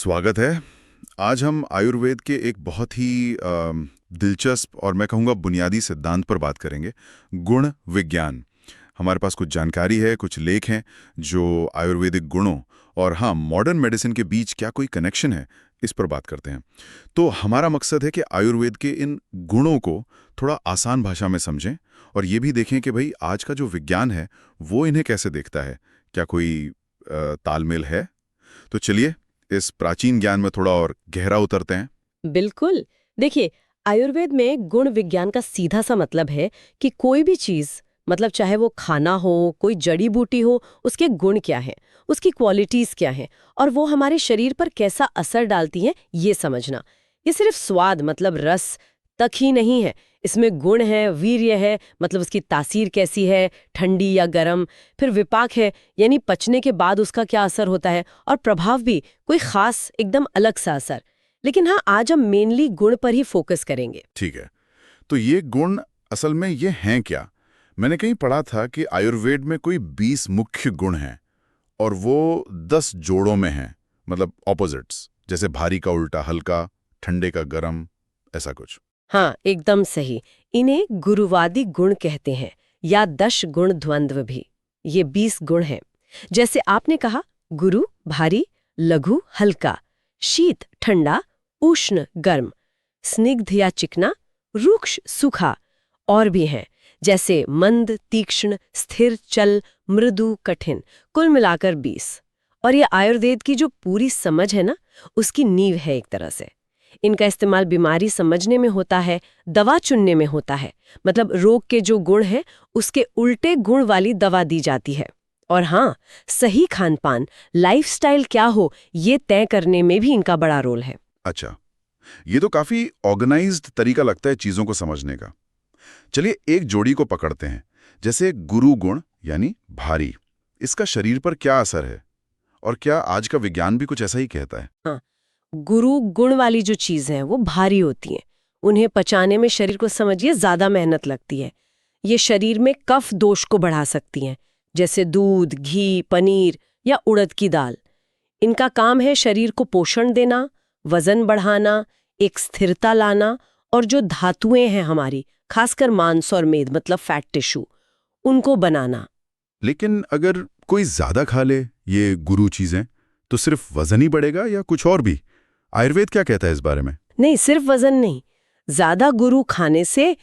स्वागत है। आज हम आयुर्वेद के एक बहुत ही दिलचस्प और मैं कहूँगा बुनियादी सिद्धांत पर बात करेंगे, गुण विज्ञान। हमारे पास कुछ जानकारी है, कुछ लेख हैं जो आयुर्वेदिक गुणों और हाँ मॉडर्न मेडिसिन के बीच क्या कोई कनेक्शन है, इस पर बात करते हैं। तो हमारा मकसद है कि आयुर्वेद के इन गुणों को थोड़ा आसान भाषा में समझें और ये भी देखें कि भाई आज का जो विज्ञान है वो इन्हें कैसे देखता है, क्या कोई तालमेल है। तो चलिए इस प्राचीन ज्ञान में थोड़ा और गहरा उतरते हैं। बिल्कुल। देखिए, आयुर्वेद में गुण विज्ञान का सीधा सा मतलब है कि कोई भी चीज, मतलब चाहे वो खाना हो, कोई जड़ी बूटी हो, उसके गुण क्या हैं, उसकी क्वालिटीज क्या हैं और वो हमारे शरीर पर कैसा असर डालती हैं, ये समझना। ये सिर्फ स्वाद मतलब रस तक ही नहीं है। इसमें गुण है, वीर्य है मतलब उसकी तासीर कैसी है, ठंडी या गर्म, फिर विपाक है यानी पचने के बाद उसका क्या असर होता है, और प्रभाव भी कोई खास एकदम अलग सा असर। लेकिन हाँ, आज हम मेनली गुण पर ही फोकस करेंगे। ठीक है, तो ये गुण असल में ये हैं क्या? मैंने कहीं पढ़ा था कि आयुर्वेद में कोई 20 मुख्य गुण हैं और वो 10 जोड़ों में हैं, मतलब ऑपोजिट्स, जैसे भारी का उल्टा हल्का, ठंडे का गर्म, ऐसा कुछ। हाँ, एकदम सही। इन्हें गुरुवादी गुण कहते हैं या 10 गुण द्वंद्व भी। ये 20 गुण हैं। जैसे आपने कहा, गुरु भारी, लघु हल्का, शीत ठंडा, उष्ण गर्म, स्निग्ध या चिकना, रुक्ष सूखा। और भी हैं जैसे मंद तीक्ष्ण, स्थिर चल, मृदु कठिन। कुल मिलाकर 20। और ये आयुर्वेद की जो पूरी समझ है ना, उसकी नींव है एक तरह से। इनका इस्तेमाल बीमारी समझने में होता है, दवा चुनने में होता है। मतलब रोग के जो गुण हैं उसके उल्टे गुण वाली दवा दी जाती है। और हाँ, सही खान पान, लाइफस्टाइल क्या हो, ये तय करने में भी इनका बड़ा रोल है। अच्छा, ये तो काफी ऑर्गेनाइज्ड तरीका लगता है चीजों को समझने का। चलिए एक जोड़ी को पकड़ते हैं, जैसे गुरु गुण यानी भारी। इसका शरीर पर क्या असर है और क्या आज का विज्ञान भी कुछ ऐसा ही कहता है? हाँ, गुरु गुण वाली जो चीजें हैं वो भारी होती हैं। उन्हें पचाने में शरीर को समझिए ज्यादा मेहनत लगती है। ये शरीर में कफ दोष को बढ़ा सकती हैं, जैसे दूध, घी, पनीर या उड़द की दाल। इनका काम है शरीर को पोषण देना, वजन बढ़ाना, एक स्थिरता लाना, और जो धातुएं हैं हमारी, खासकर मांस और मेद मतलब फैट टिश्यू, उनको बनाना। लेकिन अगर कोई ज्यादा खा ले ये गुरु चीजें, तो सिर्फ वजन ही बढ़ेगा या कुछ और भी? आयुर्वेद क्या कहता है इस बारे में? नहीं, सिर्फ वजन नहीं। ज्यादा गुरु खाने से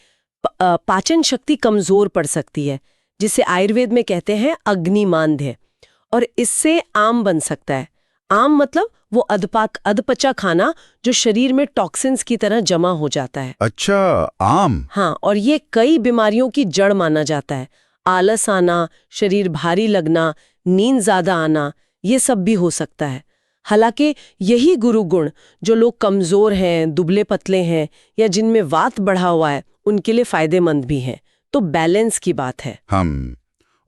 पाचन शक्ति कमजोर पड़ सकती है, जिसे आयुर्वेद में कहते हैं अग्निमांद्य, और इससे आम बन सकता है। आम मतलब वो अधपचा खाना जो शरीर में टॉक्सिन्स की तरह जमा हो जाता है। अच्छा, आम। हाँ, और ये कई बीमारियों की जड़ माना जाता है। आलस आना, शरीर भारी लगना, नींद ज्यादा आना, ये सब भी हो सकता है। हालांकि यही गुरु गुण जो लोग कमजोर हैं, दुबले पतले हैं या जिनमें वात बढ़ा हुआ है, उनके लिए फायदेमंद भी हैं। तो बैलेंस की बात है। हम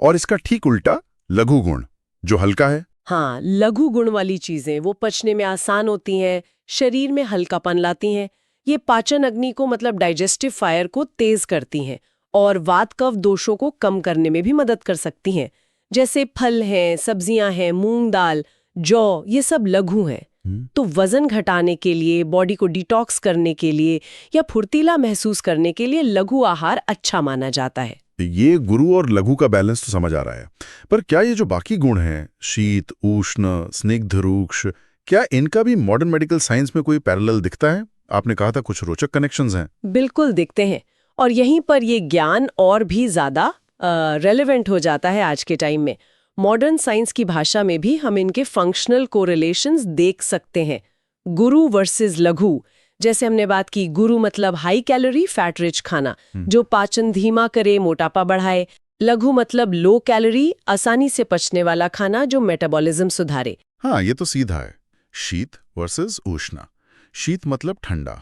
और इसका ठीक उल्टा लघु गुण जो हल्का है। हाँ, लघु गुण वाली चीजें वो पचने में आसान होती हैं, शरीर में हल्कापन लाती हैं। ये पाचन अग्नि को मतलब डाइजेस्टिव फायर को तेज करती हैं और वात कफ दोषों को कम करने में भी मदद कर सकती हैं। जैसे फल हैं, सब्जियां हैं, मूंग दाल, जौ, ये सब लघु हैं। तो वजन घटाने के लिए, बॉडी को डिटॉक्स करने के लिए या फुर्तीला महसूस करने के लिए लघु आहार अच्छा माना जाता है। ये गुरु और लघु का बैलेंस तो समझ आ रहा है, पर क्या ये जो बाकी गुण हैं, शीत उष्ण स्निग्ध रुक्ष, क्या इनका भी मॉडर्न मेडिकल साइंस में कोई पैरेलल दिखता है? आपने कहा था कुछ रोचक कनेक्शंस हैं। बिल्कुल दिखते हैं, और यहीं पर ये ज्ञान और भी ज्यादा रेलेवेंट हो जाता है आज के टाइम में। मॉडर्न साइंस की भाषा में भी हम इनके फंक्शनल कोरिलेशंस देख सकते हैं। गुरु वर्सेस लघु, जैसे हमने बात की, गुरु मतलब हाई कैलोरी फैट रिच खाना जो पाचन धीमा करे, मोटापा बढ़ाए। लघु मतलब लो कैलोरी, आसानी से पचने वाला खाना जो मेटाबॉलिज्म सुधारे। हाँ, ये तो सीधा है। शीत वर्सेस उष्ण। शीत मतलब ठंडा,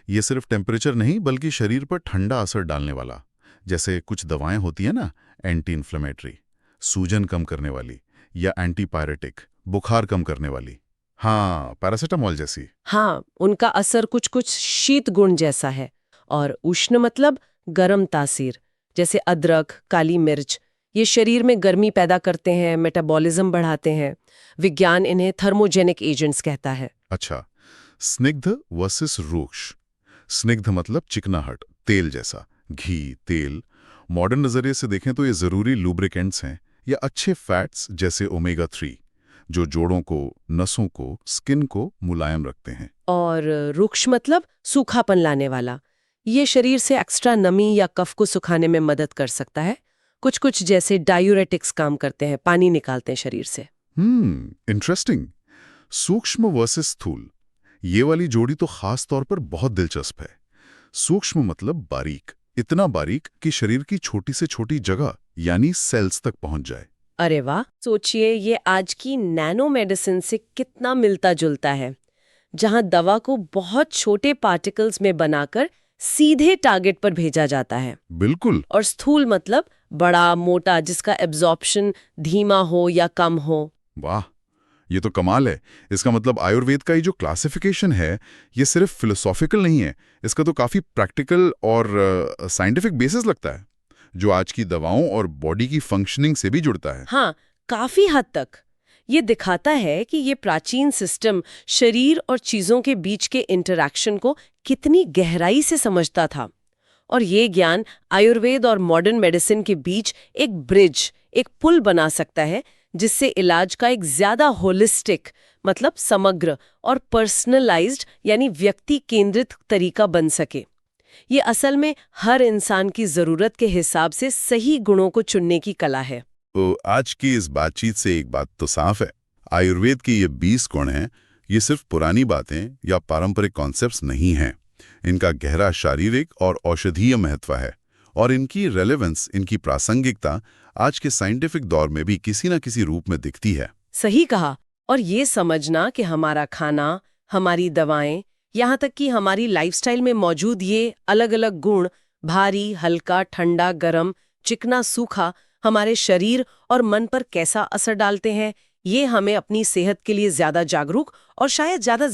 ये सिर्फ टेम्परेचर नहीं बल्कि शरीर पर ठंडा असर डालने वाला। जैसे कुछ दवाएं होती है ना, एंटी इन्फ्लेमेटरी, सूजन कम करने वाली, या एंटीपायरेटिक, बुखार कम करने वाली। हाँ, पैरासिटामोल जैसी। हाँ, उनका असर कुछ कुछ शीत गुण जैसा है। और उष्ण मतलब गर्म तासीर, जैसे अदरक, काली मिर्च, ये शरीर में गर्मी पैदा करते हैं, मेटाबॉलिज्म बढ़ाते हैं। विज्ञान इन्हें थर्मोजेनिक एजेंट्स कहता है। अच्छा, स्निग्ध वर्सेस रूक्ष। स्निग्ध मतलब चिकनाहट, तेल जैसा, घी, तेल। मॉडर्न नजरिए से देखें तो ये जरूरी लुब्रिकेंट्स हैं या अच्छे फैट्स जैसे ओमेगा 3, जो जोड़ों को, नसों को, स्किन को मुलायम रखते हैं। और रुक्ष मतलब सूखापन लाने वाला। ये शरीर से एक्स्ट्रा नमी या कफ को सुखाने में मदद कर सकता है। कुछ कुछ जैसे डायूरेटिक्स काम करते हैं, पानी निकालते हैं शरीर से। इंटरेस्टिंग। सूक्ष्म वर्सेस स्थूल, ये वाली जोड़ी तो खास तौर पर बहुत दिलचस्प है। सूक्ष्म मतलब बारीक, इतना बारीक कि शरीर की छोटी से छोटी जगह यानी सेल्स तक पहुंच जाए। अरे वाह, सोचिए ये आज की नैनो मेडिसिन से कितना मिलता जुलता है, जहां दवा को बहुत छोटे पार्टिकल्स में बनाकर सीधे टारगेट पर भेजा जाता है। बिल्कुल। और स्थूल मतलब बड़ा, मोटा, जिसका एब्जॉर्प्शन धीमा हो या कम हो। वाह, ये तो कमाल है। इसका मतलब आयुर्वेद का ये जो क्लासिफिकेशन है, ये सिर्फ फिलोसॉफिकल नहीं है, इसका तो काफी प्रैक्टिकल और साइंटिफिक बेसिस लगता है, जो आज की दवाओं और बॉडी की फंक्शनिंग से भी जुड़ता है। हाँ, काफी हद तक। ये दिखाता है कि ये प्राचीन सिस्टम शरीर और चीजों के बीच के इंटरैक्शन को कितनी गहराई से समझता था। और ये ज्ञान आयुर्वेद और मॉडर्न मेडिसिन के बीच एक ब्रिज, एक पुल बना सकता है, जिससे इलाज का एक ज्यादा होलिस्टिक मतलब समग्र और पर्सनलाइज्ड यानी व्यक्ति केंद्रित तरीका बन सके। ये असल में हर इंसान की जरूरत के हिसाब से सही गुणों को चुनने की कला है। तो आज की इस बातचीत से एक बात तो साफ है, आयुर्वेद के ये 20 गुण हैं, ये सिर्फ पुरानी बातें या पारंपरिक कॉन्सेप्ट्स नहीं हैं। इनका गहरा शारीरिक और औषधीय महत्व है, और इनकी रेलेवेंस, इनकी प्रासंगिकता आज के साइंटिफिक दौर में भी किसी न किसी रूप में दिखती है। सही कहा। और ये समझना कि हमारा खाना, हमारी दवाएं, यहाँ तक कि हमारी लाइफस्टाइल में मौजूद ये अलग-अलग गुण, भारी, हल्का, ठंडा, गरम, चिकना, सूखा, हमारे शरीर और मन पर कैसा असर डालते हैं, ये हमें अपनी सेहत के लिए ज्यादा जागरूक और शायद ज्यादा